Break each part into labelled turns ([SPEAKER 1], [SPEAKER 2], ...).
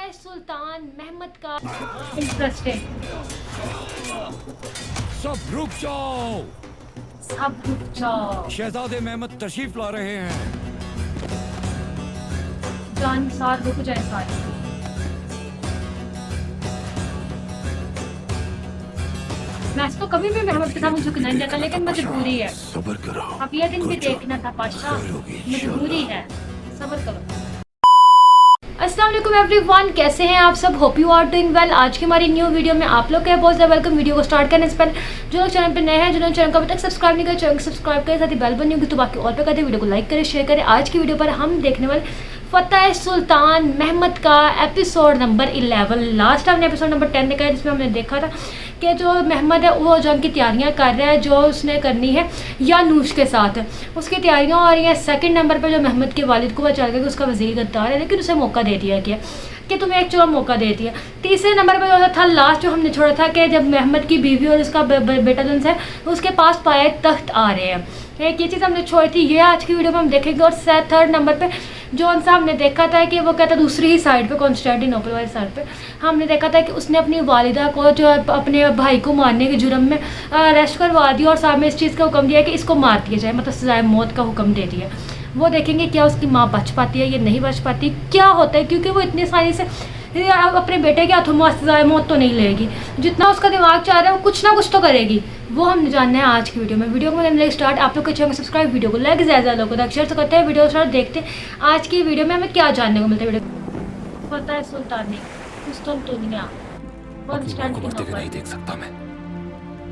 [SPEAKER 1] है सुल्तान महमद का इंटरेस्टिंग।
[SPEAKER 2] सब रुक जाओ।
[SPEAKER 1] सब रुक जाओ।
[SPEAKER 2] शहजादे महमद तशरीफ ला रहे हैं।
[SPEAKER 1] जान सार रुक जाए सारे। वैसे तो कभी भी महमद के सामने झुकना नहीं चाहता, लेकिन मजबूरी है।
[SPEAKER 3] सब्र करो।
[SPEAKER 1] अब ये दिन भी देखना था पाशा, मजबूरी है, सब्र करो। अस्सलाम वालेकुम एवरीवन, कैसे हैं आप सब? Hope you are doing well. आज की हमारी न्यू वीडियो में आप लोग का बहुत ज़्यादा वेलकम। वीडियो को स्टार्ट करने से पहले जो लोग चैनल पे नए हैं, जिन्होंने चैनल को अभी तक सब्सक्राइब नहीं किया, चैनल को सब्सक्राइब करें, साथ ही बेल बनी होगी तो बाकी और पे कर दें। वीडियो को लाइक करें, शेयर करें। आज की वीडियो पर हम देखने वाले फतेह सुल्तान महमद का एपिसोड नंबर 11। लास्ट हमने एपिसोड नंबर 10 देखा है, जिसमें हमने देखा था कि जो महमद है वो जंग की तैयारियां कर रहा है, जो उसने करनी है यानूश के साथ। उसकी तैयारियां हो रही हैं। सेकंड नंबर पर जो महमद के वालिद को पता चल गया कि उसका वज़ीर गद्दार है, लेकिन उसे मौका दे दिया गया कि तुम्हें एक और मौका दे दिया। तीसरे नंबर पर जो था लास्ट जो हमने छोड़ा था कि जब महमद की बीवी और उसका बेटा जो है उसके पास पाए तख्त आ रहे हैं। एक ये चीज़ हमने छोड़ी थी, ये आज की वीडियो में हम देखेंगे। और थर्ड नंबर पे जो सा हमने देखा था कि वो कहता दूसरी ही साइड पे, कॉन्स्टेंटिनोपल वाली साइड पे हमने देखा था कि उसने अपनी वालिदा को जो अपने भाई को मारने के जुर्म में अरेस्ट करवा दिया और साथ में इस चीज़ का हुक्म दिया कि इसको मार दिया जाए, मतलब सजाए मौत का हुक्म दे दिया। वो देखेंगे क्या उसकी माँ बच पाती है या नहीं बच पाती, क्या होता है, क्योंकि वो इतनी आसानी से अपने बेटे के हाथों में सजाए मौत तो नहीं लेगी। जितना उसका दिमाग चाह रहा है वो कुछ ना कुछ तो करेगी। वो हम जानना है आज की वीडियो में। वीडियो को मैंने स्टार्ट, आप लोग के चैनल को सब्सक्राइब, वीडियो को लाइक ज़्यादा लोगों तक शेयर करते हैं। वीडियो स्टार्ट देखते हैं आज की वीडियो में हमें क्या जानने को मिलता है। वीडियो पता है सुल्तानी दुनिया
[SPEAKER 3] नहीं देख सकता मैं।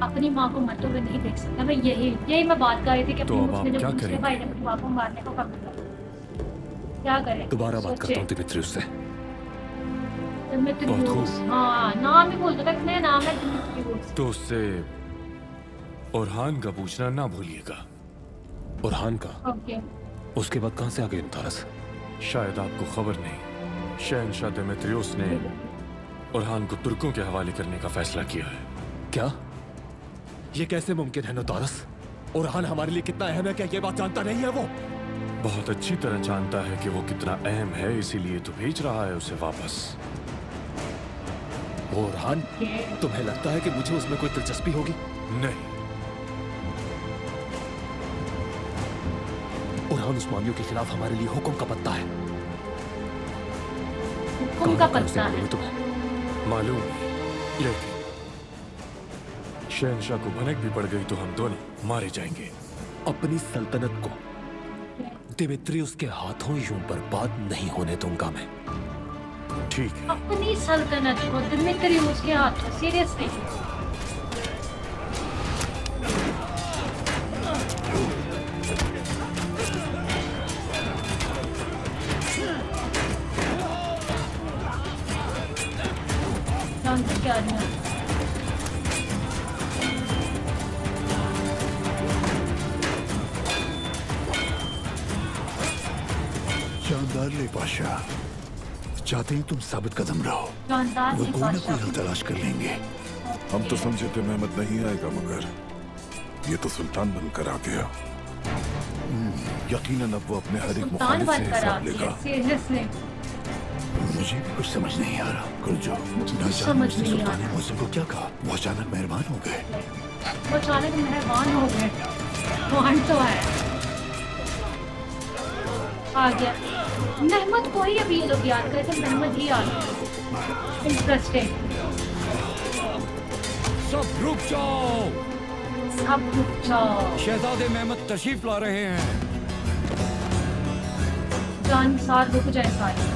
[SPEAKER 1] अपनी माँ को मरते हुए नहीं देख सकता मैं। यही मैं बात कर रही थी कि
[SPEAKER 2] तो अब आप क्या
[SPEAKER 1] दूसरे
[SPEAKER 2] करेंगे?
[SPEAKER 1] भाई ने अपनी माँ को मारने को कहा, क्या करें?
[SPEAKER 3] दोबारा बात करता हूँ दिमित्रियुस से।
[SPEAKER 1] दिमित्रियुस, हाँ नाम ही बोल दो, मेरा नाम है दिमित्रियुस।
[SPEAKER 2] तो उससे ओरहान का पूछना ना भूलिएगा।
[SPEAKER 3] ओरहान का?
[SPEAKER 1] ओके।
[SPEAKER 3] उसके बाद कहाँ से आ गए तारस?
[SPEAKER 2] शायद आपको खबर नहीं, शहंशाह देमेत्रियुस ने ओरहान को तुर्कों के हवाले करने का फैसला किया है।
[SPEAKER 3] क्या? ये कैसे मुमकिन है नोतारस? ओरहान हमारे लिए कितना अहम है, क्या ये बात जानता नहीं है वो?
[SPEAKER 2] बहुत अच्छी तरह जानता है कि वो कितना अहम है, इसीलिए तो भेज रहा है उसे वापस।
[SPEAKER 3] ओरहान, तुम्हें लगता है कि मुझे उसमें कोई दिलचस्पी होगी?
[SPEAKER 2] नहीं।
[SPEAKER 3] ओरहान उस्मानियों के खिलाफ हमारे लिए हुक्म का पत्ता है।
[SPEAKER 1] हुक्म का पत्ता है
[SPEAKER 3] तुम्हें
[SPEAKER 2] मालूम है, लेकिन शहंशाह को भनक भी पड़ गई तो हम दोनों मारे जाएंगे।
[SPEAKER 3] अपनी सल्तनत को दिमित्रियुस के हाथों यूं बर्बाद नहीं होने दूंगा मैं।
[SPEAKER 2] ठीक है।
[SPEAKER 1] अपनी सल्तनत को दिमित्रियुस के हाथों? सीरियसली? क्या
[SPEAKER 4] शानदार ले पाशा, चाहते हैं तुम साबित कदम रहो।
[SPEAKER 1] जानदार
[SPEAKER 4] वो
[SPEAKER 1] है
[SPEAKER 4] कोई ना कोई
[SPEAKER 1] बादशाह।
[SPEAKER 4] हल तलाश कर लेंगे।
[SPEAKER 5] हम तो समझे थे महमद नहीं आएगा, मगर ये तो सुल्तान बनकर आ गया। यकीनन अब वो अपने हर एक
[SPEAKER 1] सुल्तान
[SPEAKER 5] मुखालिफ से
[SPEAKER 1] बनकर आ
[SPEAKER 5] हिसाब
[SPEAKER 1] गया,
[SPEAKER 5] लेगा।
[SPEAKER 1] सीरियसली
[SPEAKER 4] मुझे भी कुछ समझ नहीं आ रहा। गुरजो,
[SPEAKER 1] मुझे
[SPEAKER 4] ना
[SPEAKER 1] कुछ
[SPEAKER 4] जाने
[SPEAKER 1] समझ
[SPEAKER 4] उसने
[SPEAKER 1] नहीं आ
[SPEAKER 4] सुल्तान
[SPEAKER 1] रहा।
[SPEAKER 4] मौसम को क्या कहा, वो अचानक मेहरबान हो गए।
[SPEAKER 1] वो अचानक मेहरबान हो गए। मान तो है, आ गया। महमद को ही अभी ये लोग याद करते हैं, महमद ही आ गया। इंटरेस्टिंग।
[SPEAKER 2] सब रुक जाओ।
[SPEAKER 1] सब रुक जाओ।
[SPEAKER 2] शहजादे महमद तशरीफ ला रहे हैं।
[SPEAKER 1] जान सार रुक जाए सारे।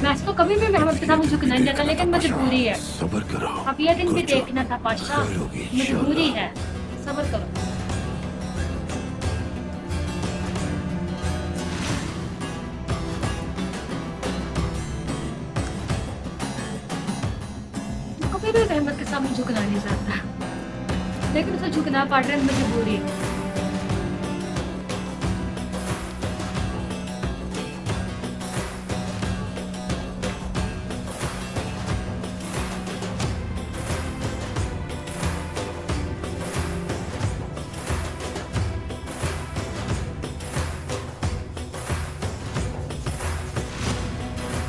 [SPEAKER 1] वैसे तो कभी भी महमद के सामने झुकना नहीं चाहता, लेकिन मजबूरी है।
[SPEAKER 4] सब्र करो।
[SPEAKER 1] अब ये दिन भी
[SPEAKER 4] गुरजो,
[SPEAKER 1] देखना था पाशा,
[SPEAKER 4] खैर होगी
[SPEAKER 1] मजबूरी
[SPEAKER 4] इंशाअल्लाह।
[SPEAKER 1] है, सब्र करो। कभी भी महमद के सामने झुकना नहीं चाहता, लेकिन उसे झुकना पड़ रहा है, मजबूरी है।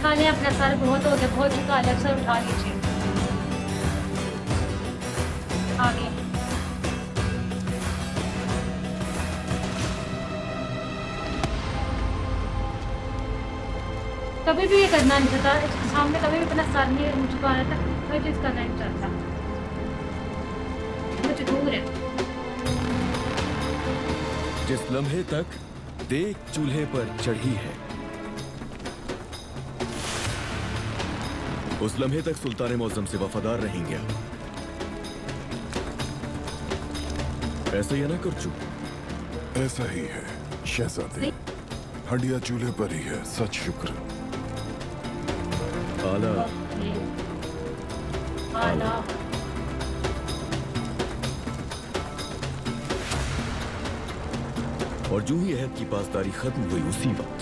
[SPEAKER 1] उठा लें अपना सर, बहुत हो गया, बहुत झुका लिया, सर उठा लीजिए। आगे कभी भी ये करना नहीं चाहता, इसके सामने कभी भी अपना सर नहीं झुका रहा था, कोई चीज़ करना नहीं चाहता, मुझे दूर है।
[SPEAKER 6] जिस लम्हे तक देख चूल्हे पर चढ़ी है, उस लम्हे तक सुल्तान मौज़म से वफादार रहेंगे आप। ऐसा ही है ना कुर्चू?
[SPEAKER 5] ऐसा ही है शहजादे, हड्डियां चूल्हे पर ही है, सच शुक्र।
[SPEAKER 6] आला
[SPEAKER 1] आला
[SPEAKER 6] और जो ही अहद की पासदारी खत्म हुई उसी वक्त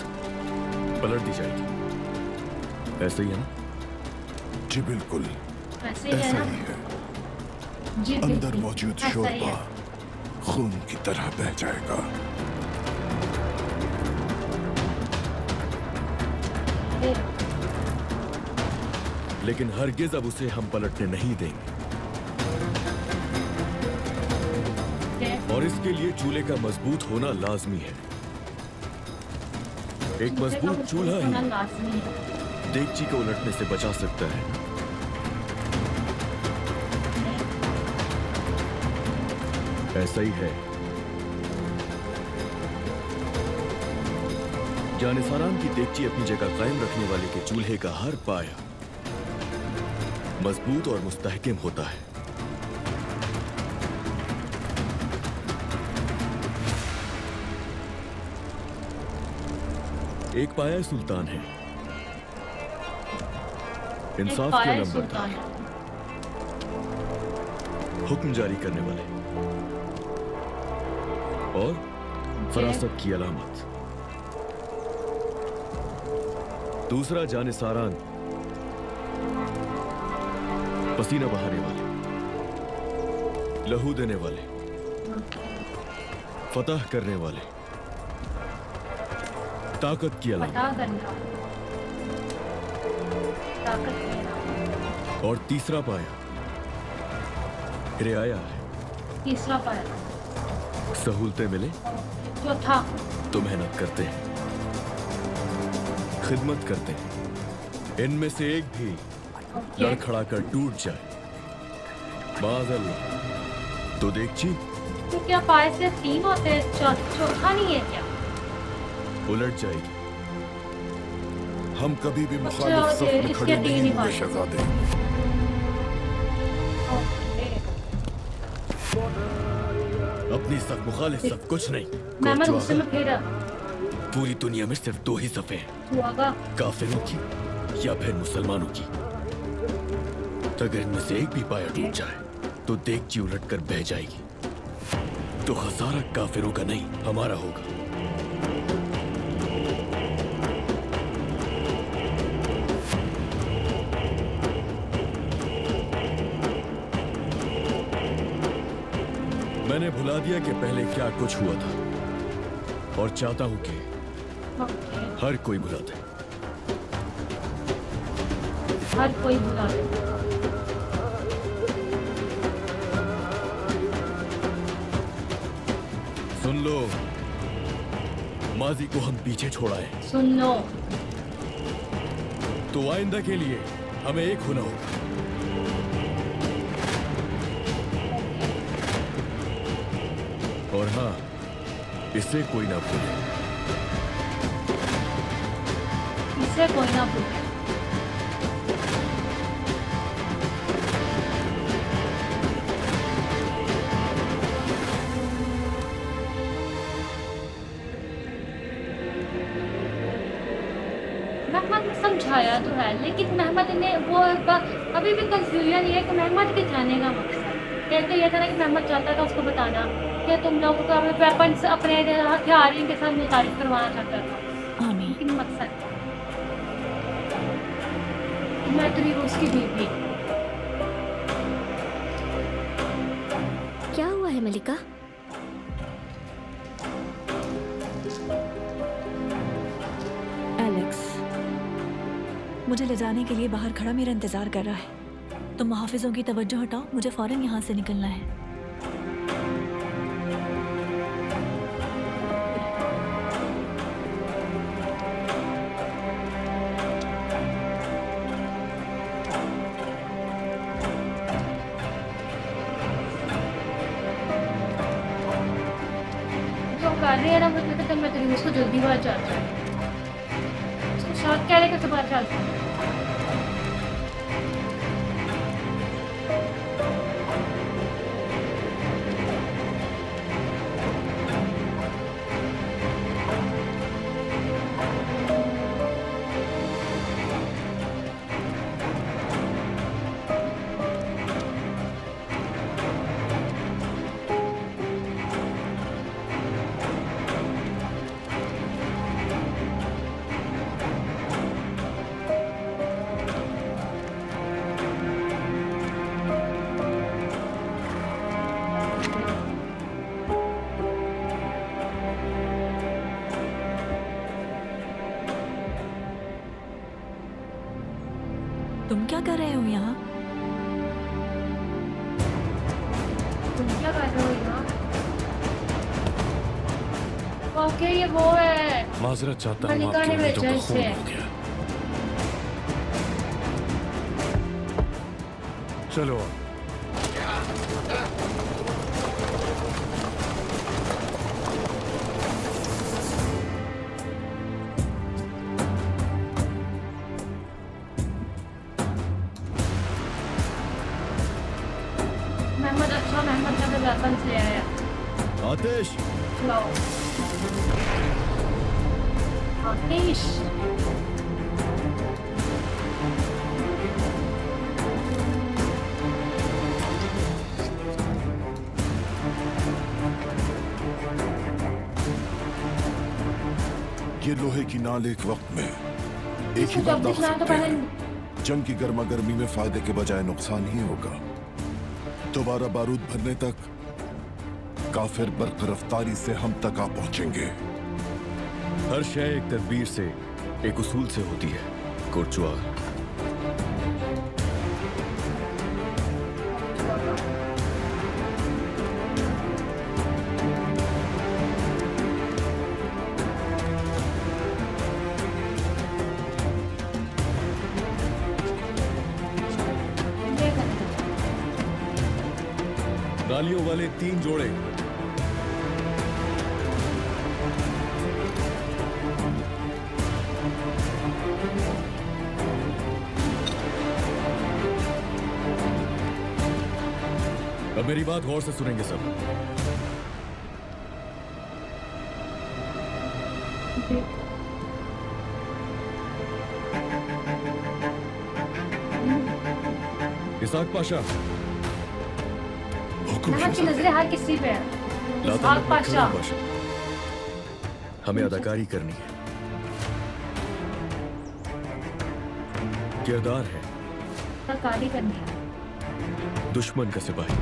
[SPEAKER 6] पलट दी जाएगी। ऐसा ही है ना?
[SPEAKER 5] जी बिल्कुल
[SPEAKER 1] ऐसे ही है
[SPEAKER 5] ऐसा
[SPEAKER 1] ना?
[SPEAKER 5] ही है।
[SPEAKER 1] जी
[SPEAKER 5] अंदर
[SPEAKER 1] बिल्कुल,
[SPEAKER 5] मौजूद
[SPEAKER 1] ऐसा ही
[SPEAKER 5] शोरबा
[SPEAKER 1] है।
[SPEAKER 5] खून की तरह बह जाएगा।
[SPEAKER 6] लेकिन हरगिज अब उसे हम पलटने नहीं देंगे, और इसके लिए चूल्हे का मजबूत होना लाजमी है। एक मजबूत चूल्हा ही
[SPEAKER 1] लाजमी है।
[SPEAKER 6] देगची को उलटने से बचा सकता है। ऐसा ही है। जानिसारान की देगची अपनी जगह कायम रखने वाले के चूल्हे का हर पाया मजबूत और मुस्तहकम होता है। एक पाया सुल्तान है, इंसाफ के नंबरदार, हुक्म जारी करने वाले और फरासत की अलामत। दूसरा जानिसारान, पसीना बहाने वाले, लहू देने वाले, फतह करने वाले, ताकत की अलामत। और तीसरा पाया रियाया है।
[SPEAKER 1] तीसरा पाया
[SPEAKER 6] सहूलतें मिले
[SPEAKER 1] चौथा
[SPEAKER 6] तो मेहनत करते हैं, खिदमत करते हैं। इनमें से एक भी लड़खड़ा कर टूट जाए माज़अल्लाह तो देगची
[SPEAKER 1] तो क्या पाए से 3 होते हैं, चौथा नहीं है क्या?
[SPEAKER 6] उलट जाएगी।
[SPEAKER 5] हम कभी भी
[SPEAKER 1] अच्छा,
[SPEAKER 5] मुखालिफ सफ में
[SPEAKER 1] इसके
[SPEAKER 5] खड़े
[SPEAKER 1] 3
[SPEAKER 5] नहीं
[SPEAKER 1] ही
[SPEAKER 5] होंगे
[SPEAKER 1] पाए।
[SPEAKER 5] शहजादे।
[SPEAKER 6] अपनी सफ मुखालिफ सफ कुछ नहीं।
[SPEAKER 1] मैं
[SPEAKER 6] कोर्चो
[SPEAKER 1] गुस्से में
[SPEAKER 6] आगा,
[SPEAKER 1] फिर
[SPEAKER 6] पूरी दुनिया में सिर्फ 2 ही सफे हैं,
[SPEAKER 1] हुआगा।
[SPEAKER 6] काफिरों की या फिर मुसलमानों की। अगर इनमें से एक भी पाया टूट जाए तो देगची उलट कर बह जाएगी। तो खसारा काफिरों का नहीं, हमारा होगा। मैंने भुला दिया कि पहले क्या कुछ हुआ था, और चाहता हूं कि हर कोई भुला दे।
[SPEAKER 1] हर कोई बुला दे।
[SPEAKER 6] सुन लो, माजी को हम पीछे छोड़ाए
[SPEAKER 1] सुन लो,
[SPEAKER 6] तो आइंदा के लिए हमें एक होना होगा। और हाँ, इससे कोई ना भूले।
[SPEAKER 1] इससे कोई ना भूले। महमद ने समझाया तो है, लेकिन महमद ने वो अभी भी कंफ्यूजन ये है कि महमद के जाने का मकसद कहते ये था ना कि महमद चाहता था उसको बताना कि तुम लोगों को अपने वेपन्स अपने हथियारों के साथ मुतारिफ करवाना चाहता था।
[SPEAKER 7] आमीन।
[SPEAKER 1] लेकिन मकसद मैं तेरी उसकी बीवी।
[SPEAKER 7] क्या हुआ है मलिका? एलेक्स, मुझे ले जाने के लिए बाहर खड़ा मेरा इंतजार कर रहा है। तुम मुहाफिजों की तवज्जो हटाओ, मुझे फौरन यहाँ से निकलना है।
[SPEAKER 1] जो कर रहे हैं ना मुझे लगता है मैं तेरी उसको जल्दी बाहर चाहता है। उसको साथ क्या लेकर बाहर चाहता है।
[SPEAKER 7] तुम क्या कर रहे हो यहाँ?
[SPEAKER 1] तुम क्या कर रहे हो यहाँ? वाकई ये वो है।
[SPEAKER 2] माजरत चाहता हूँ
[SPEAKER 1] मलिका ने
[SPEAKER 2] आपकी उम्मीदों
[SPEAKER 1] भेजा
[SPEAKER 2] का
[SPEAKER 1] इसे।
[SPEAKER 2] खून हो गया।
[SPEAKER 4] चलो
[SPEAKER 1] मेहमद अच्छा मेहमद का वेपन से आया।
[SPEAKER 6] आतिश,
[SPEAKER 1] लाओ आतिश।
[SPEAKER 5] ये लोहे की नाल एक वक्त में एक ही
[SPEAKER 1] इसको
[SPEAKER 5] बार
[SPEAKER 1] जब
[SPEAKER 5] दाग
[SPEAKER 1] दिखना है तो
[SPEAKER 5] सकते
[SPEAKER 1] पहले
[SPEAKER 5] हैं। जंग की गर्मा गर्मी में फायदे के बजाय नुकसान ही होगा। दोबारा बारूद भरने तक काफिर बर्क रफ्तारी से हम तक आ पहुंचेंगे।
[SPEAKER 6] हर शय एक तदबीर से, एक उसूल से होती है कुर्चुआ। गालियों वाले 3 जोड़े। अब मेरी बात गौर से सुनेंगे सब। इसाक पाशा,
[SPEAKER 1] मेहमद की नजरें हर किसी पे है।
[SPEAKER 6] लाता
[SPEAKER 1] इस्हाक
[SPEAKER 6] मत
[SPEAKER 1] पाशा।
[SPEAKER 6] खड़ा पाशा। हमें अदाकारी करनी है। किरदार है
[SPEAKER 1] सरकारी करनी है।
[SPEAKER 6] दुश्मन का सिपाही।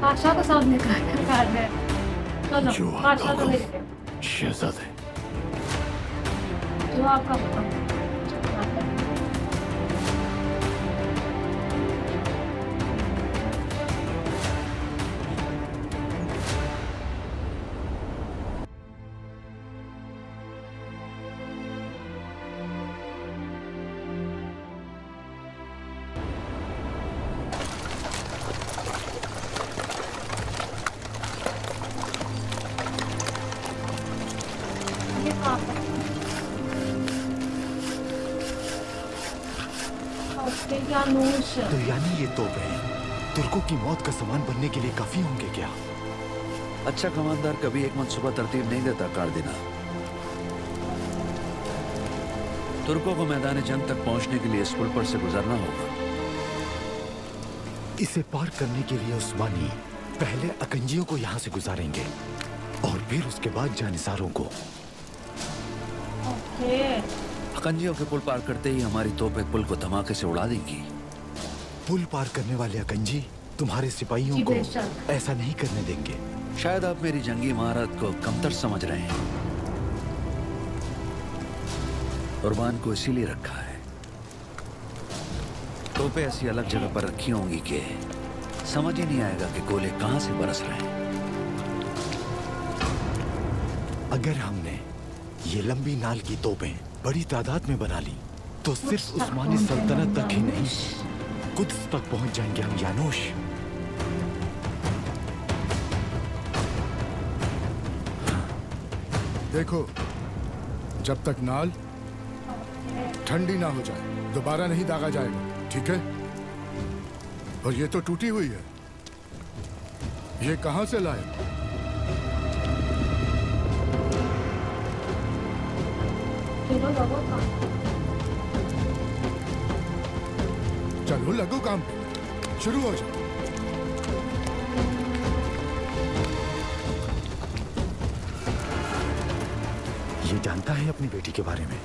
[SPEAKER 1] पाशा को सामने कर रहे हैं। चलो
[SPEAKER 4] जो
[SPEAKER 1] पाशा को
[SPEAKER 4] आपका
[SPEAKER 1] लेते हैं।
[SPEAKER 4] शहजादे
[SPEAKER 1] जो आपका हुक्म। ये कहाँ पर? ओके, क्या नूश।
[SPEAKER 3] तो यानी ये तोपें तुर्कों की मौत का सामान बनने के लिए काफी होंगे क्या?
[SPEAKER 8] अच्छा कमांडर कभी एक मंसूबा तरतीब नहीं देता कार्दिना। तुर्कों को मैदान जंग तक पहुंचने के लिए इस पुल पर से गुजरना होगा।
[SPEAKER 3] इसे पार करने के लिए उस्मानी पहले अकंजियों को यहाँ से गुजारेंगे और फिर उसके बाद जानिसारों को।
[SPEAKER 1] ओके।
[SPEAKER 8] अकंजियों के पुल पार करते ही हमारी तोपें पुल को धमाके से उड़ा देंगी।
[SPEAKER 4] पुल पार करने वाले अकंजी तुम्हारे सिपाहियों
[SPEAKER 1] जी
[SPEAKER 4] को
[SPEAKER 1] बेशक।
[SPEAKER 4] ऐसा नहीं करने देंगे।
[SPEAKER 8] शायद आप मेरी जंगी महारत को कमतर समझ रहे हैं। कुर्बान को इसीलिए रखा है। तोपें ऐसी अलग जगह पर रखी होंगी कि समझ ही नहीं आएगा कि गोले कहां से बरस रहे हैं।
[SPEAKER 4] अगर हमने ये लंबी नाल की तोपें बड़ी तादाद में बना ली तो सिर्फ उस्मानी सल्तनत तक ही नहीं, कुद्स तक पहुंच जाएंगे हम यानूश।
[SPEAKER 9] देखो, जब तक नाल ठंडी ना हो जाए दोबारा नहीं दागा जाएगा, ठीक है? और ये तो टूटी हुई है, ये कहां से लाए? चलो लगो काम पे, शुरू हो जाओ।
[SPEAKER 4] ये जानता है अपनी बेटी के बारे में।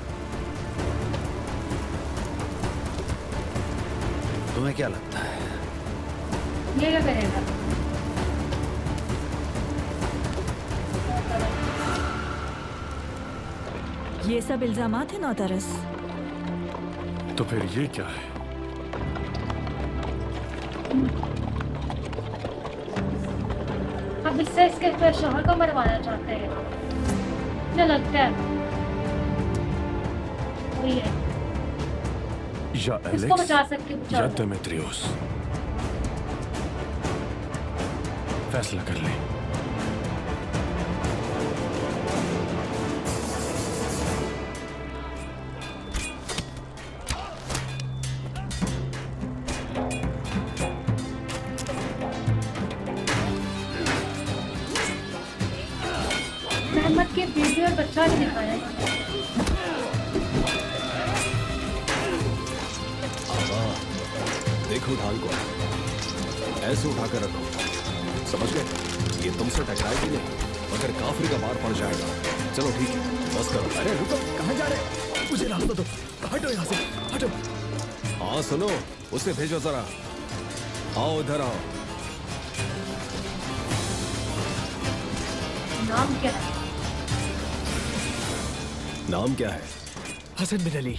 [SPEAKER 8] तुम्हें क्या लगता है?
[SPEAKER 1] ये क्या करेगा?
[SPEAKER 7] ये सब इल्जामात है नौतरस।
[SPEAKER 2] तो फिर ये क्या है?
[SPEAKER 1] अब इससे इसके शोहर को मरवाना चाहते हैं, क्या लगता है? वही है,
[SPEAKER 2] या
[SPEAKER 1] इसको
[SPEAKER 2] एलेक्स
[SPEAKER 1] बचा सकते बचा
[SPEAKER 2] या
[SPEAKER 1] लो।
[SPEAKER 2] डेमेट्रियोस, फैसला कर ले।
[SPEAKER 1] मोहम्मद के बेबी और बच्चा भी दिखाया है।
[SPEAKER 3] देखो ढाल को ऐसे उठाकर रखो, समझ गए? ये तुमसे टकराएगी नहीं, मगर काफिर का मार पड़ जाएगा। चलो ठीक है, बस करो। अरे रुको, कहाँ जा रहे हो? मुझे रास्ता दो, हटो यहाँ से, हटो। हाँ सुनो, उसे भेजो जरा। आओ इधर आओ।
[SPEAKER 1] नाम क्या है?
[SPEAKER 3] नाम क्या है?
[SPEAKER 10] हसन बिन अली।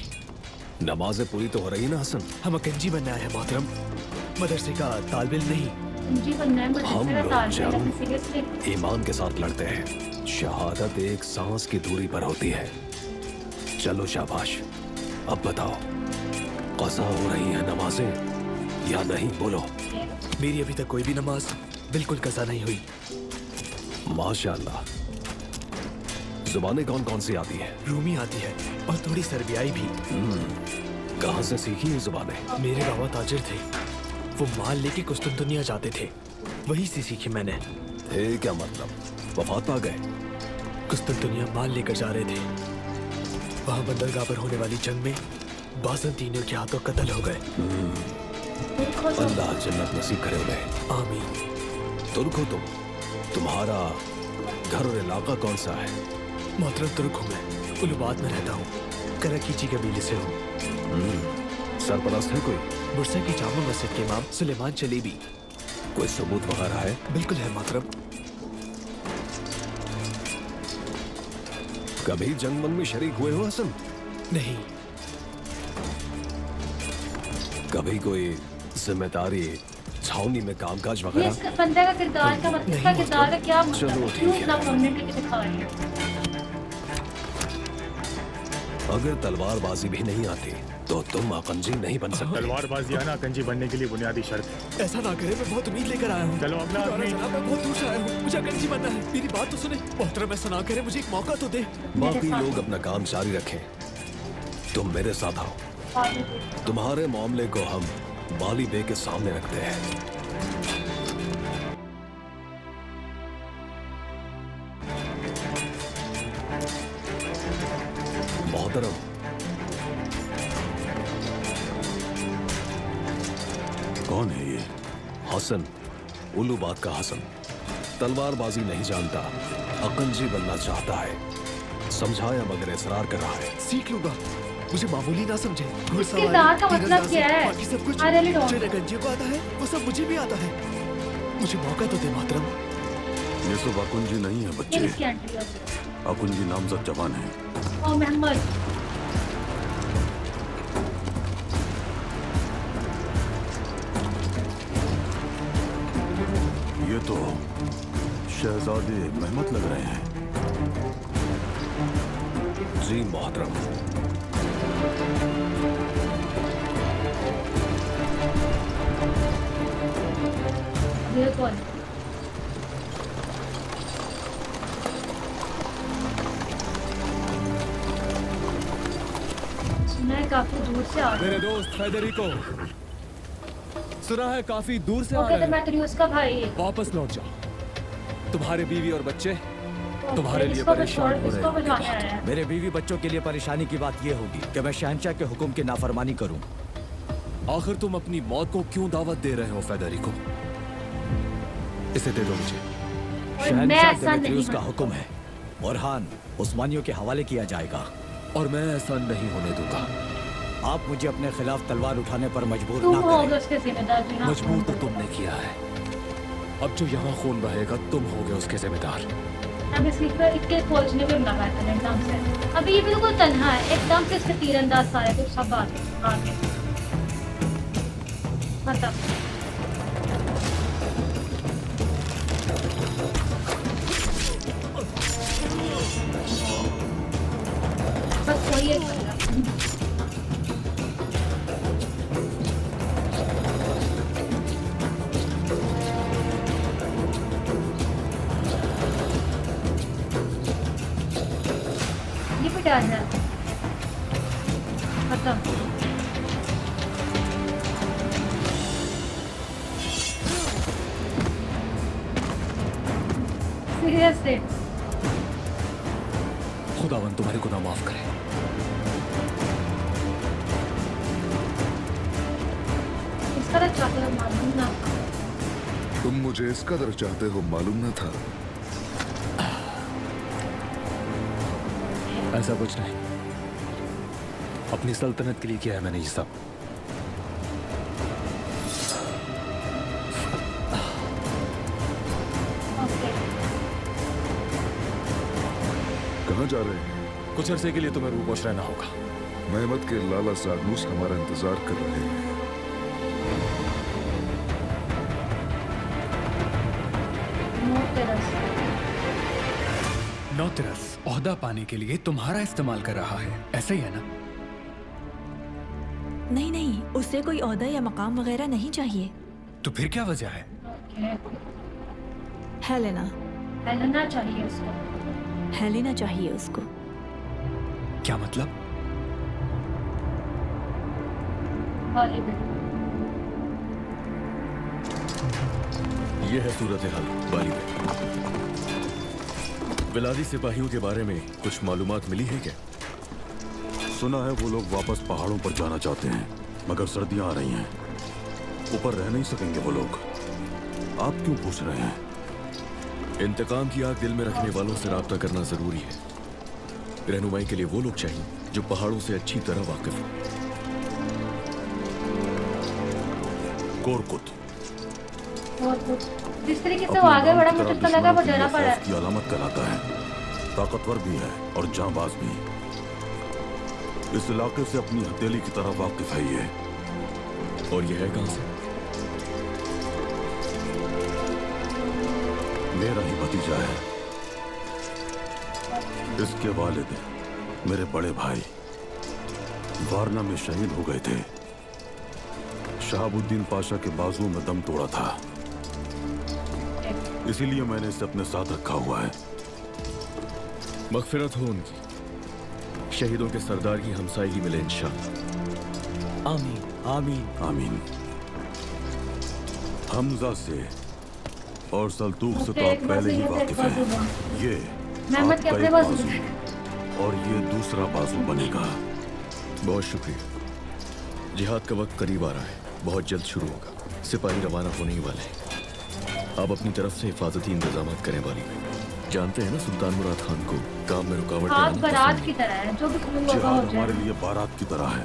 [SPEAKER 3] नमाजें पूरी तो हो रही ना हसन?
[SPEAKER 10] हम अकंजी बनना है मोहतरम, मदरसे का तालिब इल्म नहीं।
[SPEAKER 1] जी बनना है,
[SPEAKER 3] हम
[SPEAKER 1] मेरा
[SPEAKER 3] लोग
[SPEAKER 1] ताल्लुक
[SPEAKER 3] जब
[SPEAKER 1] है, सीरियसली।
[SPEAKER 3] ईमान के साथ लड़ते हैं, शहादत एक सांस की दूरी पर होती है। चलो शाबाश, अब बताओ, क़ज़ा हो रही है नमाजें या नहीं? बोलो।
[SPEAKER 10] मेरी अभी तक कोई भी नमाज बिल्कुल कज़ा नहीं हुई।
[SPEAKER 3] माशाअल्लाह। जुबानें कौन कौन सी आती है?
[SPEAKER 10] रूमी आती है और थोड़ी सर्बियाई भी।
[SPEAKER 3] कहाँ से सीखी ये जुबानें?
[SPEAKER 10] मेरे बाबा ताजिर थे, वो माल लेके कुस्तुनतुनिया जाते थे, वहीं से सीखी मैंने।
[SPEAKER 3] थे क्या मतलब? वफात पा गए?
[SPEAKER 10] कुस्तुनतुनिया माल लेकर जा रहे थे, वहाँ बंदरगाह पर होने वाली जंग में बाज़ंतीनियों के हाथों कत्ल हो गए।
[SPEAKER 3] अल्लाह जन्नत नसीब करे उन्हें।
[SPEAKER 10] आमीन।
[SPEAKER 3] तुर्क हो तुम? तुम्हारा घर और इलाका कौन सा है?
[SPEAKER 10] मोहतरम तुर्क हूँ मैं, उलुबाद में रहता हूँ, कराकीची कबीले से हूँ।
[SPEAKER 3] सरपरस्त है कोई?
[SPEAKER 10] बुरसा की जामा मस्जिद के इमाम सुलेमान चलेबी।
[SPEAKER 3] कोई सबूत वगैरह है?
[SPEAKER 10] बिल्कुल है मोहतरम।
[SPEAKER 3] कभी जंग में शरीक हुए हो हसन?
[SPEAKER 10] नहीं।
[SPEAKER 3] कभी कोई जिम्मेदारी छावनी में कामकाज
[SPEAKER 1] ये
[SPEAKER 3] वगैरह?
[SPEAKER 1] इस बंदे का किरदार का मतलब, इसका किरदार का क्या मतलब
[SPEAKER 3] चलो
[SPEAKER 1] है?
[SPEAKER 3] ठीक
[SPEAKER 1] क्यों
[SPEAKER 3] है।
[SPEAKER 1] इतना प्रोमिनेंटली दिखा रही है?
[SPEAKER 3] अगर तलवारबाजी भी नहीं आती तो तुम अकंजी नहीं बन सकते।
[SPEAKER 2] तलवारबाजी आना कंजी बनने के लिए बुनियादी शर्त है।
[SPEAKER 10] ऐसा ना करे, मैं बहुत उम्मीद लेकर आया हूँ।
[SPEAKER 2] चलो अगला आदमी।
[SPEAKER 10] जनाब, मैं बहुत दूर से आया हूँ, मुझे अकंजी बनना है। मेरी बात तो सुने मोहतरम, ऐसा ना करे, मुझे एक मौका तो दे।
[SPEAKER 3] बाकी लोग अपना काम जारी रखें, तुम मेरे साथ आओ। तुम्हारे मामले को हम बाली बे के सामने रखते हैं। मोहतरम,
[SPEAKER 5] कौन है ये?
[SPEAKER 3] हसन, उल्लूबाद का हसन। तलवारबाजी नहीं जानता, अकंजी बनना चाहता है। समझाया मगर इसरार कर रहा है।
[SPEAKER 10] सीख लूंगा, मुझे मामूली ना समझे।
[SPEAKER 1] किरदार का मतलब क्या है?
[SPEAKER 10] बाकी सब कुछ
[SPEAKER 1] I really don't
[SPEAKER 10] जो
[SPEAKER 1] know.
[SPEAKER 10] रंगंजे को आता है वो सब मुझे भी आता है। मुझे मौका तो दे मोहतरम।
[SPEAKER 5] ये सब अकुंजी नहीं है
[SPEAKER 1] ये
[SPEAKER 5] बच्चे।
[SPEAKER 1] किसकी आंटी है?
[SPEAKER 5] अकुंजी नामजद जवान है।
[SPEAKER 1] ओ मोहम्मद।
[SPEAKER 5] ये तो शहजादे महमद लग रहे हैं।
[SPEAKER 3] जी मोहतरम।
[SPEAKER 1] ये कौन? सुना है काफी दूर से आ रहे
[SPEAKER 3] मेरे दोस्त फेडेरिको, सुना है काफी दूर से
[SPEAKER 1] हो।
[SPEAKER 3] आ
[SPEAKER 1] ओके
[SPEAKER 3] रहे
[SPEAKER 1] तो मैं तेरी उसका भाई।
[SPEAKER 3] वापस लौट जाओ। तुम्हारे बीवी और बच्चे तुम्हारे लिए
[SPEAKER 1] इसको
[SPEAKER 3] परेशान हो
[SPEAKER 1] इसको
[SPEAKER 3] रहे
[SPEAKER 1] बुझाने आया है।
[SPEAKER 4] मेरे बीवी बच्चों के लिए परेशानी की बात यह होगी कि मैं शहंशाह के हुक्म की नाफरमानी करूं।
[SPEAKER 3] आखिर तुम अपनी मौत को क्यों दावत दे रहे हो फेडेरिको? इसे दे दो मुझे।
[SPEAKER 1] और मैं
[SPEAKER 4] शहंशाह
[SPEAKER 1] ऐसा नहीं
[SPEAKER 4] देमेत्रियुस का
[SPEAKER 1] हूं।
[SPEAKER 4] हुक्म है। ओरहान उस्मानियों के हवाले किया जाएगा
[SPEAKER 3] और मैं ऐसा नहीं होने दूंगा।
[SPEAKER 4] आप मुझे अपने खिलाफ तलवार उठाने पर मजबूर
[SPEAKER 1] तुम
[SPEAKER 4] ना
[SPEAKER 1] होगे
[SPEAKER 4] करें।
[SPEAKER 1] उसके जिम्मेदार जो ना।
[SPEAKER 3] मजबूर तो तुमने किया है। अब जो यहाँ खून बहेगा तुम होगे उसके जिम्मेदार।
[SPEAKER 1] अब इसके खोजने में लगा था एकदम से। अभी ये बिल्कुल तन्हा है, एकदम से इसके तीरंदाज सारे कुछ सब बात आगे मतलब बस वही है। ये पिटा है खत्म। सीरियसली
[SPEAKER 3] खुदावन तुम्हारे गुनाह माफ करे।
[SPEAKER 1] इसका तो चाकू मालूम ना।
[SPEAKER 5] तुम मुझे इस कदर चाहते हो मालूम न था।
[SPEAKER 3] ऐसा कुछ नहीं, अपनी सल्तनत के लिए किया है मैंने ये सब।
[SPEAKER 1] ओके
[SPEAKER 5] कहाँ जा रहे हैं?
[SPEAKER 3] कुछ अरसे के लिए तुम्हें रूपोश रहना होगा।
[SPEAKER 5] महमद के लाला सागनूस हमारा इंतजार कर रहे हैं।
[SPEAKER 11] नौतरस ओहदा पाने के लिए तुम्हारा इस्तेमाल कर रहा है, ऐसा ही है ना?
[SPEAKER 7] नहीं नहीं, उससे कोई ओहदा या मकाम वगैरह नहीं चाहिए।
[SPEAKER 11] तो फिर क्या वजह है?
[SPEAKER 7] हेलेना।
[SPEAKER 1] हेलेना चाहिए उसको।
[SPEAKER 7] हेलेना चाहिए उसको।
[SPEAKER 11] क्या मतलब?
[SPEAKER 1] हॉलीवुड।
[SPEAKER 6] ये है सूरत हाल बारी में। बिलादी सिपाहियों के बारे में कुछ मालूमात मिली है क्या?
[SPEAKER 5] सुना है वो लोग वापस पहाड़ों पर जाना चाहते हैं, मगर सर्दियां आ रही हैं, ऊपर रह नहीं सकेंगे वो लोग। आप क्यों पूछ रहे हैं?
[SPEAKER 6] इंतकाम की आग दिल में रखने वालों से राब्ता करना जरूरी है। रहनुमाई के लिए वो लोग चाहिए जो पहाड़ों से अच्छी तरह वाकिफ हो।
[SPEAKER 5] कोरकुत
[SPEAKER 1] और कुछ जिस तरीके से वो आगे बढ़ा मुझे तो लगा वो डरा पड़ा है।
[SPEAKER 5] की अलामत कहलाता है, ताकतवर भी है और जांबाज भी। इस इलाके से अपनी हथेली की तरह वाकिफ है ये।
[SPEAKER 6] और ये है कहां से?
[SPEAKER 5] मेरा ही भतीजा है। इसके वालिद मेरे बड़े भाई वारना में शहीद हो गए थे। शहाबुद्दीन पाशा के बाजुओं में दम तोड़ा था, इसीलिए मैंने इसे अपने साथ रखा हुआ है।
[SPEAKER 6] मगफिरत हो उनकी। शहीदों के सरदार की हमसायगी मिले इंशाअल्लाह।
[SPEAKER 4] आमीन आमीन
[SPEAKER 5] आमीन। हमजा से और सल्तूक से तो आप पहले ही वाकिफ हैं। ये
[SPEAKER 1] महमद के
[SPEAKER 5] आपका
[SPEAKER 1] अपने
[SPEAKER 5] एक
[SPEAKER 1] बाजू
[SPEAKER 5] बाजू और ये दूसरा बाजू बनेगा।
[SPEAKER 6] बहुत शुक्रिया। जिहाद का वक्त करीब आ रहा है, बहुत जल्द शुरू होगा। सिपाही रवाना होने ही वाले हैं। आप अपनी तरफ से हिफाजती इंतजाम करें बारी में। जानते हैं ना सुल्तान मुराद खान को काम में रुकावट
[SPEAKER 1] हाथ
[SPEAKER 6] बनाना
[SPEAKER 1] बारात
[SPEAKER 6] पसंद
[SPEAKER 1] की तरह है, जो भी करूँगा वो
[SPEAKER 5] जिहाद
[SPEAKER 1] हो
[SPEAKER 5] हमारे
[SPEAKER 1] जाए।
[SPEAKER 5] लिए बारात की तरह है।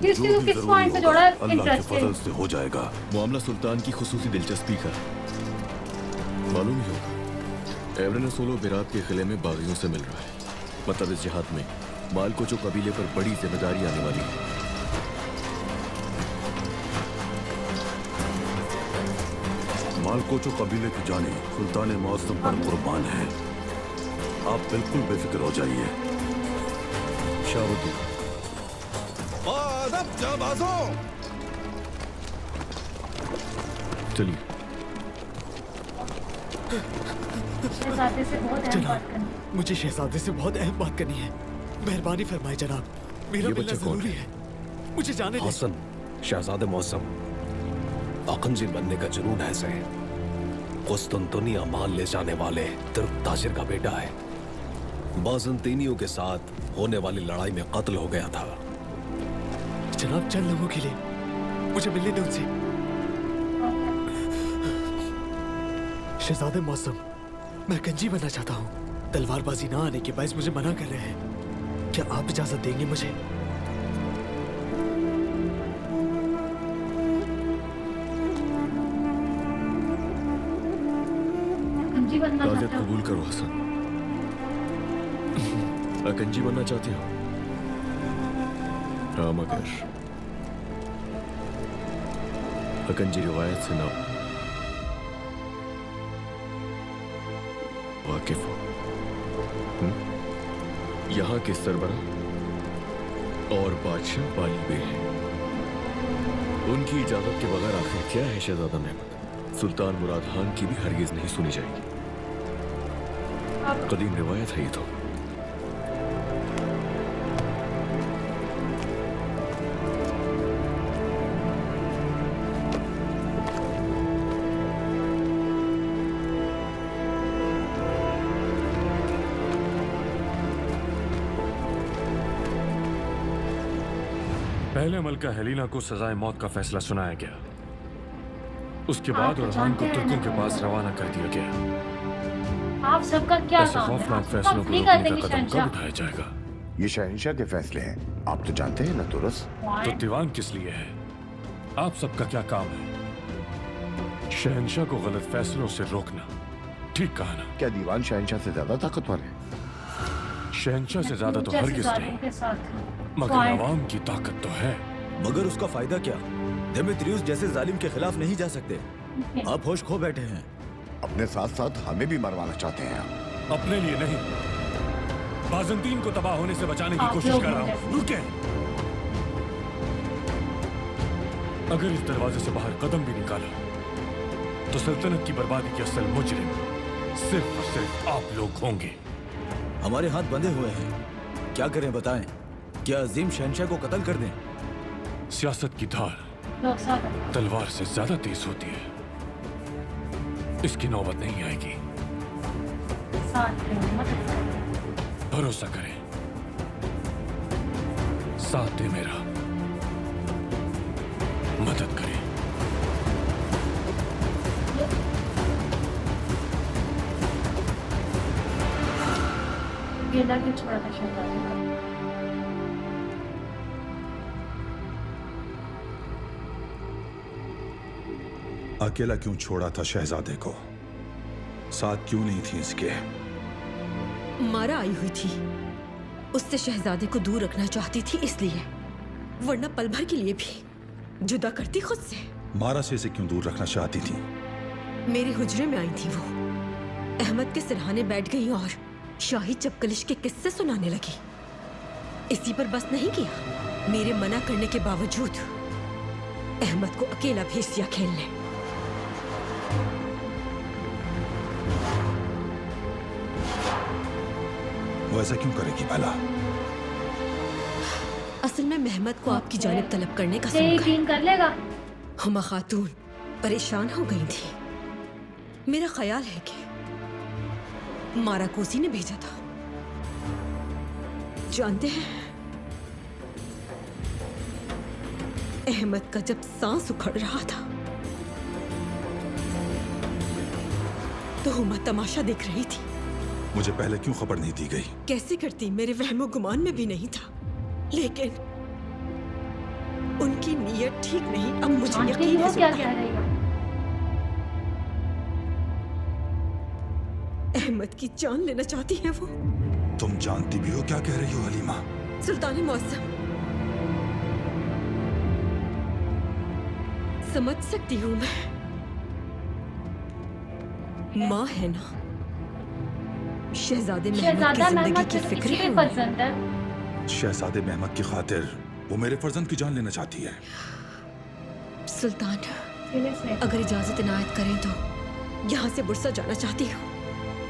[SPEAKER 1] किस
[SPEAKER 5] जो
[SPEAKER 1] चीज़ को
[SPEAKER 5] भी
[SPEAKER 1] किस
[SPEAKER 5] जरूरी
[SPEAKER 1] पॉइंट से
[SPEAKER 5] होगा,
[SPEAKER 1] जोड़ा है?
[SPEAKER 5] अल्लाह के
[SPEAKER 1] इंटरेस्टिंग।
[SPEAKER 5] फजल से हो जाएगा।
[SPEAKER 6] नहीं। मामला सुल्तान की खुसूसी दिलचस्पी का है। मालूम ही होगा एवरन सोलो बेरात के किले में बागियों से मिल रहा है। मतलब इस जिहाद में मालकोचो कबीले पर बड़ी जिम्मेदारी आने वाली है।
[SPEAKER 5] मालकोचो कबीले की जाने सुल्तान मौसम पर कुर्बान है। आप बिल्कुल बेफिक्र हो जाइए।
[SPEAKER 6] शाहरुद्दीन चलिए।
[SPEAKER 1] शहजादे से बहुत अहम बात करनी है।
[SPEAKER 10] मुझे शहजादे से बहुत अहम बात करनी है। मेहरबानी फरमाए जनाब, मेरा
[SPEAKER 6] ये
[SPEAKER 10] मिलना
[SPEAKER 6] बच्चा कौन
[SPEAKER 10] जरूरी है। मुझे जाने दे।
[SPEAKER 3] हसन शहजादे मौसम अकंजी बनने का जुनून है से कुस्तुनतुनिया माल ले जाने वाले तुर्क ताजिर का बेटा है। बाज़ंतीनियों के साथ होने वाली लड़ाई में कत्ल हो गया था।
[SPEAKER 10] जनाब चंद लोगों के लिए मुझे मिलने दो उनसे। शहजादे मौसम, मैं कंजी बनना चाहता हूँ। तलवारबाजी ना आने के बायस मुझे मना कर रहे हैं। क्या आप इजाजत देंगे मुझे?
[SPEAKER 1] कंजी बनना
[SPEAKER 6] ताज़ियत
[SPEAKER 1] चाहता हूँ।
[SPEAKER 6] कबूल करो हसन। अकंजी बनना चाहते हो? हाँ, मगर अकंजी रिवायत से ना वाकिफ हो। यहाँ के सरबरा और बादशाह बाली बे हैं। उनकी इजाजत के बगैर आखिर क्या है शहजादा महमूद? सुल्तान मुराद खान की भी हरगिज नहीं सुनी जाएगी। कदीम रिवायत है ये तो।
[SPEAKER 2] पहले मलका हेलिना को सजाए मौत का फैसला सुनाया गया। उसके बाद उरहान को तुर्कों के पास रवाना कर दिया गया।
[SPEAKER 1] आप सबका क्या
[SPEAKER 2] ऐसे
[SPEAKER 1] काम है?
[SPEAKER 2] खौफनाक
[SPEAKER 1] आप
[SPEAKER 2] फैसलों को
[SPEAKER 1] नहीं
[SPEAKER 2] रोकने
[SPEAKER 1] करते
[SPEAKER 2] का
[SPEAKER 1] कि
[SPEAKER 2] कदम कब
[SPEAKER 1] शहंशाह?
[SPEAKER 2] उठाया जाएगा?
[SPEAKER 4] ये शहंशाह के फैसले हैं, आप तो जानते हैं ना तुरस।
[SPEAKER 2] तो दीवान किस लिए है? आप सबका क्या काम है? शहंशाह को गलत फैसलों से रोकना। ठीक कहा ना?
[SPEAKER 4] क्या दीवान शहंशाह से ज्यादा ताकतवर है?
[SPEAKER 2] शहंशाह से ज्यादा तो
[SPEAKER 1] जैसे
[SPEAKER 2] हरगिज
[SPEAKER 1] जालिम
[SPEAKER 2] नहीं,
[SPEAKER 1] के साथ
[SPEAKER 2] मगर
[SPEAKER 1] Point.
[SPEAKER 2] आवाम की ताकत तो है।
[SPEAKER 3] मगर उसका फायदा क्या? डेमेट्रियस जैसे जालिम के खिलाफ नहीं जा सकते। आप होश खो बैठे हैं।
[SPEAKER 4] अपने साथ साथ हमें भी मरवाना चाहते हैं आप।
[SPEAKER 2] अपने लिए नहीं, बाज़ंतीन को तबाह होने से बचाने की
[SPEAKER 1] आप
[SPEAKER 2] कोशिश
[SPEAKER 1] लोग
[SPEAKER 2] कर रहा हूँ।
[SPEAKER 1] जैसे।
[SPEAKER 2] रुके। अगर इस दरवाजे से बाहर कदम भी निकाला तो सल्तनत की बर्बादी के असल मुजरिम सिर्फ और सिर्फ आप लोग होंगे।
[SPEAKER 3] हमारे हाथ बंधे हुए हैं, क्या करें बताएं? क्या अजीम शहंशाह को कत्ल कर दें?
[SPEAKER 2] सियासत की धार
[SPEAKER 1] लोग साथ हैं।
[SPEAKER 2] तलवार से ज्यादा तेज होती है। इसकी नौबत नहीं आएगी।
[SPEAKER 1] साथ रहें, मदद करें।
[SPEAKER 2] भरोसा करें, साथ दे मेरा, मदद करें।
[SPEAKER 1] गेंदा क्यों छोड़ा था शहजादे का?
[SPEAKER 5] अकेला क्यों छोड़ा था शहजादे को? साथ क्यों नहीं थी इसके?
[SPEAKER 12] मारा आई हुई थी, उससे शहजादे को दूर रखना चाहती थी इसलिए, वरना पल भर के लिए भी जुदा करती खुद से।
[SPEAKER 5] मारा से इसे क्यों दूर रखना चाहती थी?
[SPEAKER 12] मेरे हुजरे में आई थी वो, अहमद के सिरहाने बैठ गई और शाही चपकलिश के किस्से सुनाने लगी। इसी पर बस नहीं किया, मेरे मना करने के बावजूद अहमद को अकेला भेज दिया खेलने।
[SPEAKER 5] वो ऐसा क्यों करेगी भला?
[SPEAKER 12] असल में महमद को आपकी जानिब तलब करने का
[SPEAKER 1] ये यकीन कर लेगा।
[SPEAKER 12] हुमा खातून परेशान हो गई थी। मेरा ख्याल है कि मारा कोसी ने भेजा था। जानते हैं, अहमद का जब सांस उखड़ रहा था तो हुमा तमाशा देख रही थी।
[SPEAKER 5] मुझे पहले क्यों खबर नहीं दी गई?
[SPEAKER 12] कैसे करती, मेरे वहमो गुमान में भी नहीं था, लेकिन उनकी नीयत ठीक नहीं। अब मुझे यकीन है
[SPEAKER 1] क्या कह रही है?
[SPEAKER 12] अहमद की जान लेना चाहती है वो।
[SPEAKER 5] तुम जानती भी हो क्या कह रही हो हलीमा?
[SPEAKER 12] सुल्तान मौसम, समझ सकती हूँ मैं, माँ है ना। शहजादे महमद की जिंदगी की फिक्र है उन्हें।
[SPEAKER 5] शहजादे महमद की खातिर वो मेरे फर्जंद की जान लेना चाहती है।
[SPEAKER 12] सुल्तान, अगर इजाजत इनायत करें तो यहाँ से बुरसा जाना चाहती हूँ।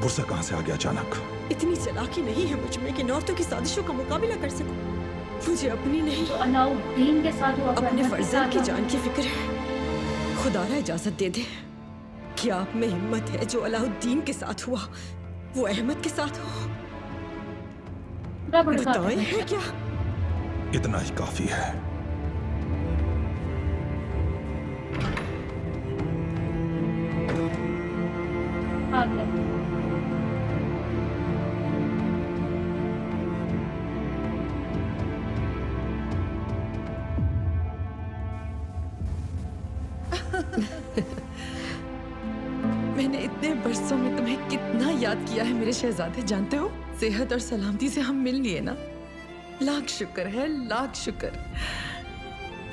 [SPEAKER 5] बुरसा कहाँ से आ गया अचानक?
[SPEAKER 12] इतनी चालाकी नहीं है मुझ में कि औरतों की साजिशों का मुकाबला कर सकूं। मुझे अपनी नहीं,
[SPEAKER 1] तो अलाउद्दीन के साथ हुआ,
[SPEAKER 12] अपने फर्जंद की जान की फिक्र है। खुदारा इजाजत दे दे, क्या आप में हिम्मत है जो अलाउद्दीन के साथ हुआ वो अहमद के साथ हो? बताएं है क्या?
[SPEAKER 5] इतना ही काफी है।
[SPEAKER 13] मैंने इतने बरसों में तुम्हें कितना याद किया है मेरे शहजादे, जानते हो? सेहत और सलामती से हम मिल लिए ना, लाख शुक्र है, लाख शुक्र।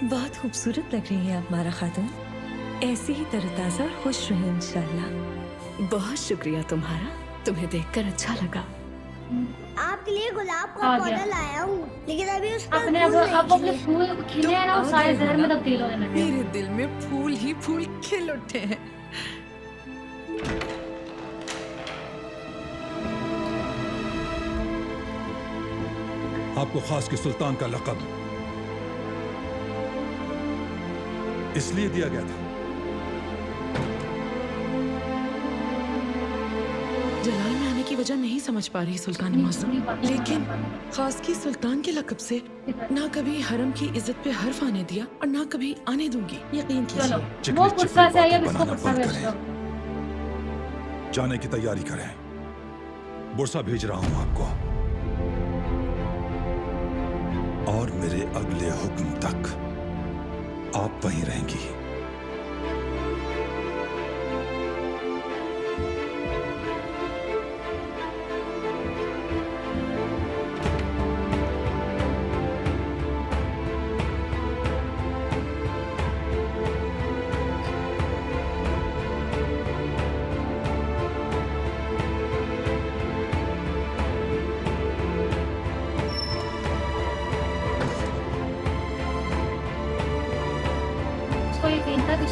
[SPEAKER 7] बहुत खूबसूरत लग रही है आप मारा खातून, ऐसी ही तरोताजा और खुश रहे इंशाल्लाह।
[SPEAKER 13] बहुत शुक्रिया तुम्हारा, तुम्हें देखकर अच्छा लगा।
[SPEAKER 14] आपके लिए गुलाब का पौधा लाया हूँ, लेकिन अभी उसका
[SPEAKER 1] अपने अपने फूल खिले हैं ना, सारे जहर में तब्दील होने लगे।
[SPEAKER 13] मेरे दिल में फूल ही फूल खिल उठे हैं।
[SPEAKER 5] आपको खास के सुल्तान का लक़ब इसलिए दिया गया था।
[SPEAKER 13] जलाल में आने की वजह नहीं समझ पा रही सुल्तान मौसम, लेकिन खास की सुल्तान के लक़ब से ना कभी हरम की इज्जत पे हर्फ आने दिया और ना कभी आने दूंगी, यकीन कीजिए।
[SPEAKER 1] वो गुस्सा से आया, इसको गुस्सा भेज दो।
[SPEAKER 5] जाने की तैयारी करें, बुरसा भेज रहा हूं आपको, और मेरे अगले हुक्म तक आप वहीं रहेंगी।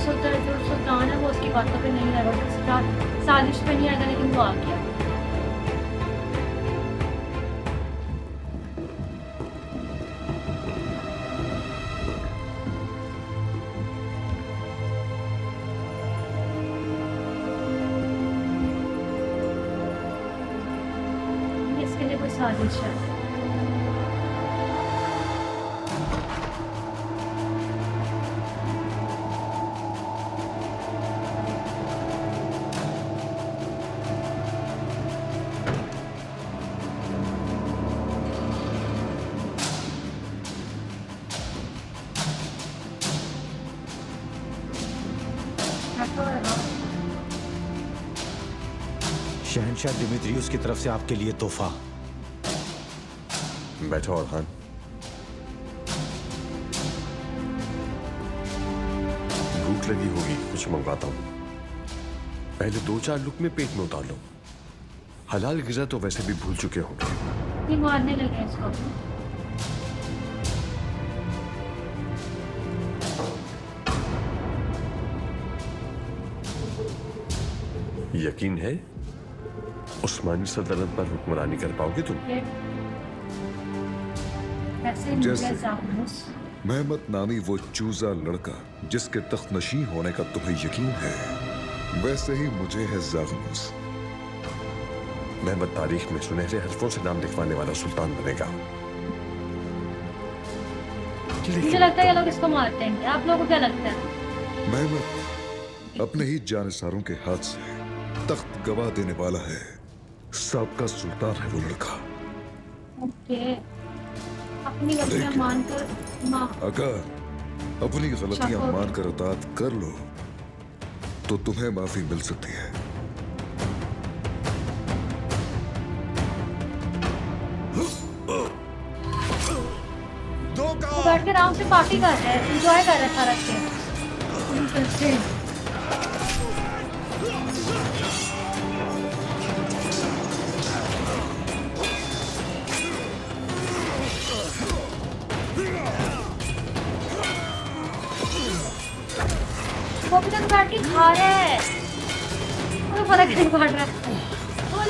[SPEAKER 1] सुल्तान है वो उसकी बातों पे नहीं आएगा, साजिश पे नहीं आएगा, लेकिन वो आ गया। इसके लिए कोई साजिश है।
[SPEAKER 4] शहंशाह डिमित्रियुस की तरफ से आपके लिए तोहफा।
[SPEAKER 3] बैठो अरहान। भूख लगी होगी, कुछ मंगवाता हूं। पहले 2-4 लुक़मे पेट में उतार लो। हलाल ग़िज़ा तो वैसे भी भूल चुके होंगे।
[SPEAKER 1] मारने लगे इसको।
[SPEAKER 3] यकीन है उस्मानी सल्तनत पर हुक्मरानी कर पाओगे तुम?
[SPEAKER 5] जैसे महमद नामी वो चूजा लड़का जिसके तख्त नशी होने का तुम्हें यकीन है, वैसे ही मुझे है ज़ागनूस।
[SPEAKER 3] महमद तारीख में सुनहरे हरफों से नाम लिखवाने वाला सुल्तान बनेगा।
[SPEAKER 1] मुझे लगता है ये लोग इसको मारते हैं। आप लोगों को क्या लगता है?
[SPEAKER 5] महमद अपने ही जानिसारों के हाथ से तख्त गवा देने वाला है। सबका सुल्तान है वो लड़का।
[SPEAKER 1] ओके, अपनी गलतियां मानकर
[SPEAKER 5] अगर अपनी गलतियां मानकर अतात कर लो तो तुम्हें माफी मिल सकती है।
[SPEAKER 1] वो बैठ के आराम से पार्टी कर रहे हैं, एंजॉय कर रहे हैं सारा से। इंटरेस्टिंग। वो अभी तक बैठ के खा रहे हैं, उन्हें फर्क नहीं पड़ रहा है।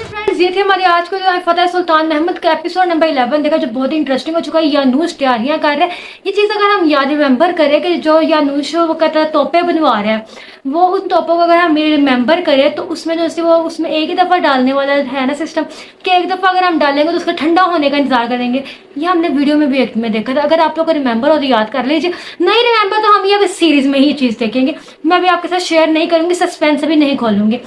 [SPEAKER 1] फ्रेंड्स, ये थे हमारे आज को जो फतेह सुल्तान महमूद का एपिसोड नंबर 11 देखा, जो बहुत ही इंटरेस्टिंग हो चुका है। यानूस तैयारियां कर रहे हैं। ये चीज़ अगर हम याद रिमेंबर करें कि जो यानूस वो कहता है तोपे बनवा रहे हैं, वो उन तोपों को अगर हम रिमेंबर करें तो उसमें जो वो उसमें एक ही दफ़ा डालने वाला है ना सिस्टम, कि एक दफ़ा अगर हम डालेंगे तो उसका ठंडा होने का इंतजार करेंगे। ये हमने वीडियो में भी एक में देखा था। अगर आप लोग को रिमेंबर हो तो याद कर लीजिए, नहीं रिमेंबर तो हम ये अब इस सीरीज़ में ही चीज़ देखेंगे। मैं भी आपके साथ शेयर नहीं करूँगी, सस्पेंस भी नहीं खोलूँगी।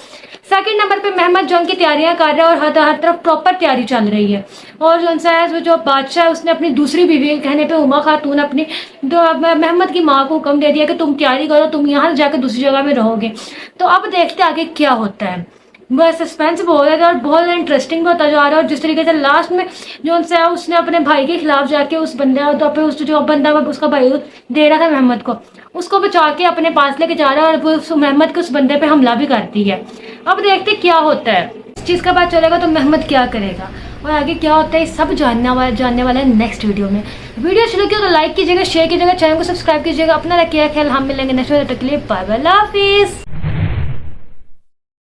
[SPEAKER 1] सेकंड नंबर पे महमद जंग की तैयारियां कर रहा है और हर तरफ प्रॉपर तैयारी चल रही है। और जो बादशाह है उसने अपनी दूसरी बीवी के कहने पे उमा खातून अपनी महमद की माँ को हुक्म दे दिया कि तुम तैयारी करो, तुम यहाँ जाकर दूसरी जगह में रहोगे। तो अब देखते आगे क्या होता है। बस सस्पेंस बहुत है और बहुत इंटरेस्टिंग भी होता जा रहा है। और जिस तरीके से लास्ट में जो उसने अपने भाई के खिलाफ जाके उस बंदा जो बंदा उसका भाई दे रहा था महमद को, उसको बचा के अपने पास लेके जा रहा है और वो महमद के उस बंदे पे हमला भी करती है। अब देखते क्या होता है। इस चीज़ का पता चलेगा तो महमद क्या करेगा और आगे क्या होता है, सब जानने वाला है नेक्स्ट वीडियो में। वीडियो अच्छी लगी हो तो लाइक कीजिएगा, शेयर कीजिएगा, चैनल को सब्सक्राइब कीजिएगा। अपना रखिएगा ख्याल। हम मिलेंगे नेक्स्ट वीडियो तक के लिए। बाय बाय, अल्लाह हाफिज़।